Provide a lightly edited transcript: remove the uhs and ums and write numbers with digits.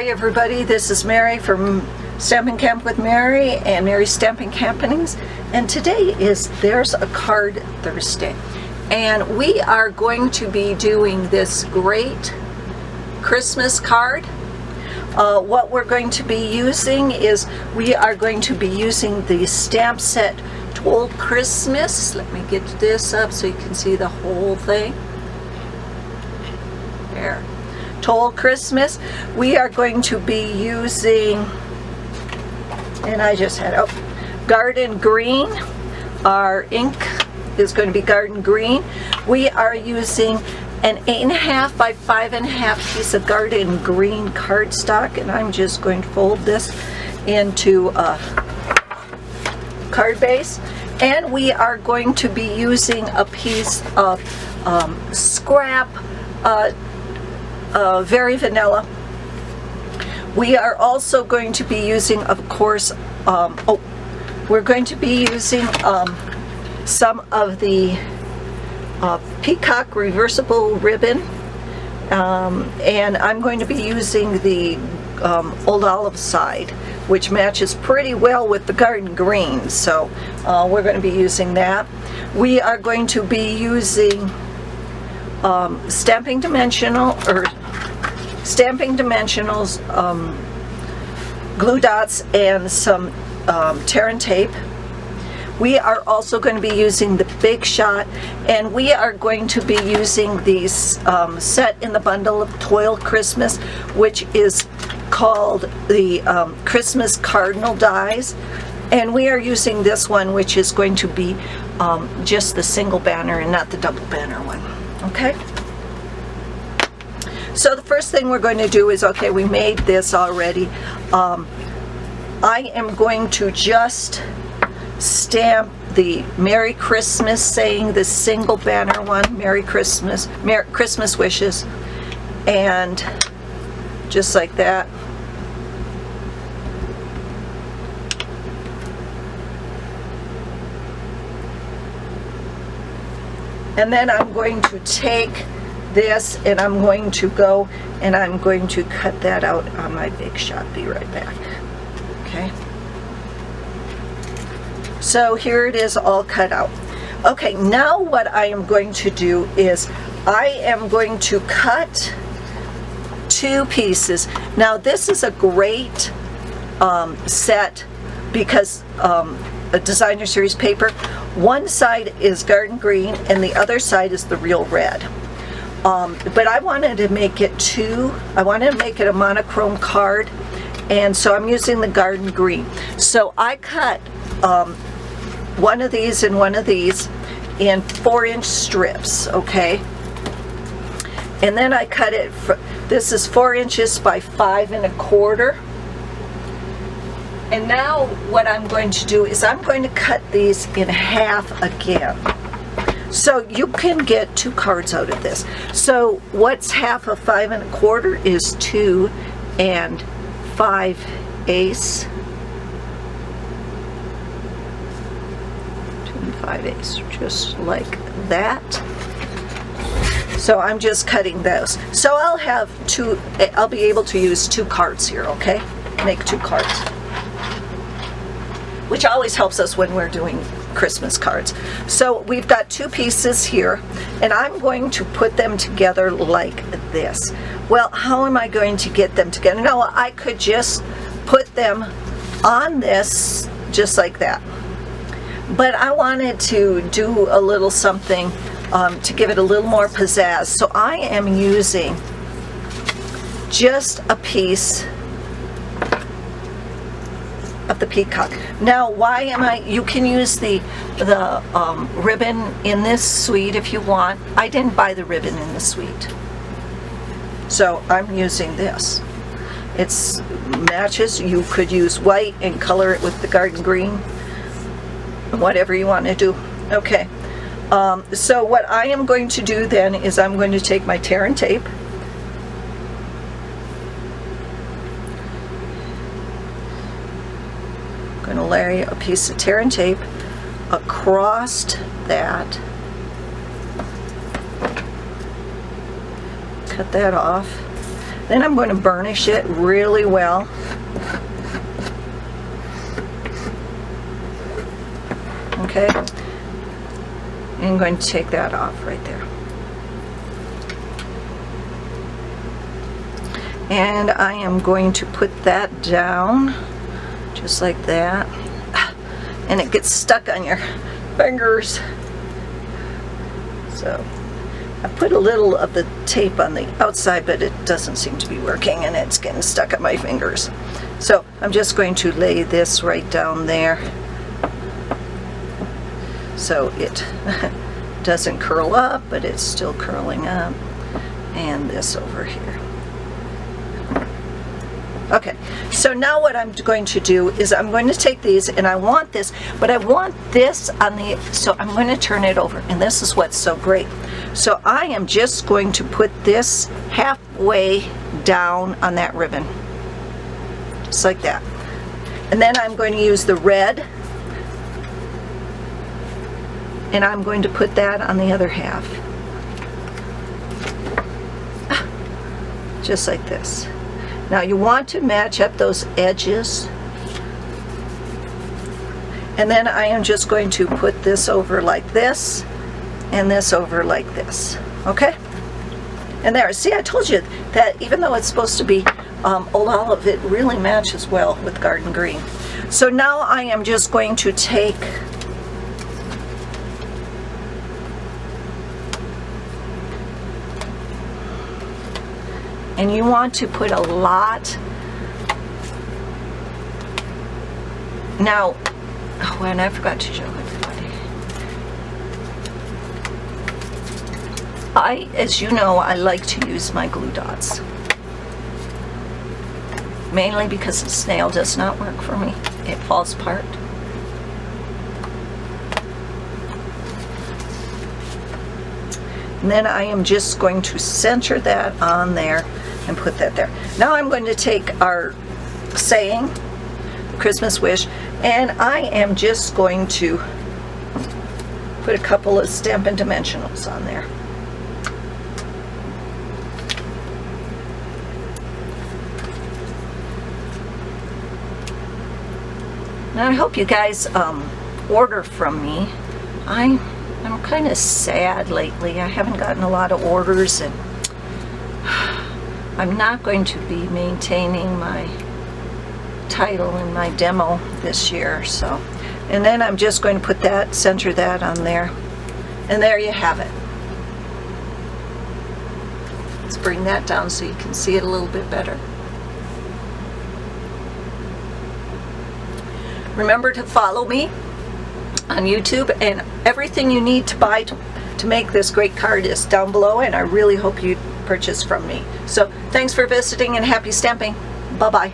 Hi everybody, this is Mary from Stampin' Camp with Mary and Mary's Stampin' Campings, and today is There's a Card Thursday, and we are going to be doing this great Christmas card. What we're going to be using is we are going to be using the stamp set Toile Christmas. Let me get this up so you can see the whole thing. There. Toile Christmas. We are going to be using, and I just had, Garden Green. Our ink is going to be Garden Green. We are using an 8.5 by 5.5 piece of Garden Green cardstock, and I'm just going to fold this into a card base. And we are going to be using a piece of scrap Very Vanilla. We are also going to be using, of course, we're going to be using some of the Peacock reversible ribbon, and I'm going to be using the Old Olive side, which matches pretty well with the Garden Green, so we're going to be using that. We are going to be using Stampin' Dimensionals glue dots and some tear and tape. We are also going to be using the Big Shot, and we are going to be using these set in the bundle of Toile Christmas, which is called the Christmas Cardinal dies, and we are using this one, which is going to be just the single banner and not the double banner one. Okay, so the first thing we're going to do is, okay, we made this already. I am going to just stamp the Merry Christmas, saying the single banner one, Merry Christmas, Christmas wishes, and just like that. And then I'm going to take this and I'm going to go and I'm going to cut that out on my Big Shot. Be right back. Okay. So here it is all cut out. Okay, now what I am going to do is I am going to cut two pieces. Now this is a great set because a designer series paper. One side is Garden Green and the other side is the real red. But I wanted to make it a monochrome card, and so I'm using the Garden Green. So I cut one of these and one of these in 4-inch strips, okay? And then I cut it, this is 4 inches by 5 1/4. And now what I'm going to do is I'm going to cut these in half again. So you can get 2 cards out of this. So what's half of 5 1/4 is 2 5/8. 2 5/8, just like that. So I'm just cutting those. So I'll have I'll be able to use 2 cards here, okay? Make 2 cards, which always helps us when we're doing Christmas cards. So we've got 2 pieces here, and I'm going to put them together like this. Well, how am I going to get them together? No, I could just put them on this just like that. But I wanted to do a little something to give it a little more pizzazz. So I am using just a piece of the Peacock. Now, why am you can use the ribbon in this suite if you want. I didn't buy the ribbon in the suite, so I'm using this. It matches. You could use white and color it with the Garden Green, whatever you want to do. Okay, so what I am going to do then is I'm going to take my tear and tape, going to lay a piece of tear and tape across that, cut that off, Then I'm going to burnish it really well. Okay, and I'm going to take that off right there. And I am going to put that down just like that. And it gets stuck on your fingers. So I put a little of the tape on the outside, but it doesn't seem to be working, and it's getting stuck on my fingers. So I'm just going to lay this right down there so it doesn't curl up, but it's still curling up. And this over here. Okay, so now what I'm going to do is I'm going to take these, and I want this, but I want this on the, so I'm going to turn it over, and this is what's so great. So I am just going to put this halfway down on that ribbon, just like that. And then I'm going to use the red, and I'm going to put that on the other half. Just like this. Now you want to match up those edges. And then I am just going to put this over like this, and this over like this. Okay? And there, see, I told you that even though it's supposed to be old olive, it really matches well with garden green. So now I am just going to take and you want to put a lot. Now, oh, and I forgot to show everybody. As you know, I like to use my glue dots. Mainly because the snail does not work for me. It falls apart. And then I am just going to center that on there and put that there. Now I'm going to take our saying, Christmas wish, and I am just going to put a couple of Stampin' Dimensionals on there. Now I hope you guys order from me. I'm kind of sad lately. I haven't gotten a lot of orders, and I'm not going to be maintaining my title in my demo this year. So, and then I'm just going to put that, center that on there, and there you have it. Let's bring that down so you can see it a little bit better. Remember to follow me on YouTube, and everything you need to buy to make this great card is down below, and I really hope you purchase from me. So thanks for visiting, and happy stamping. Bye-bye.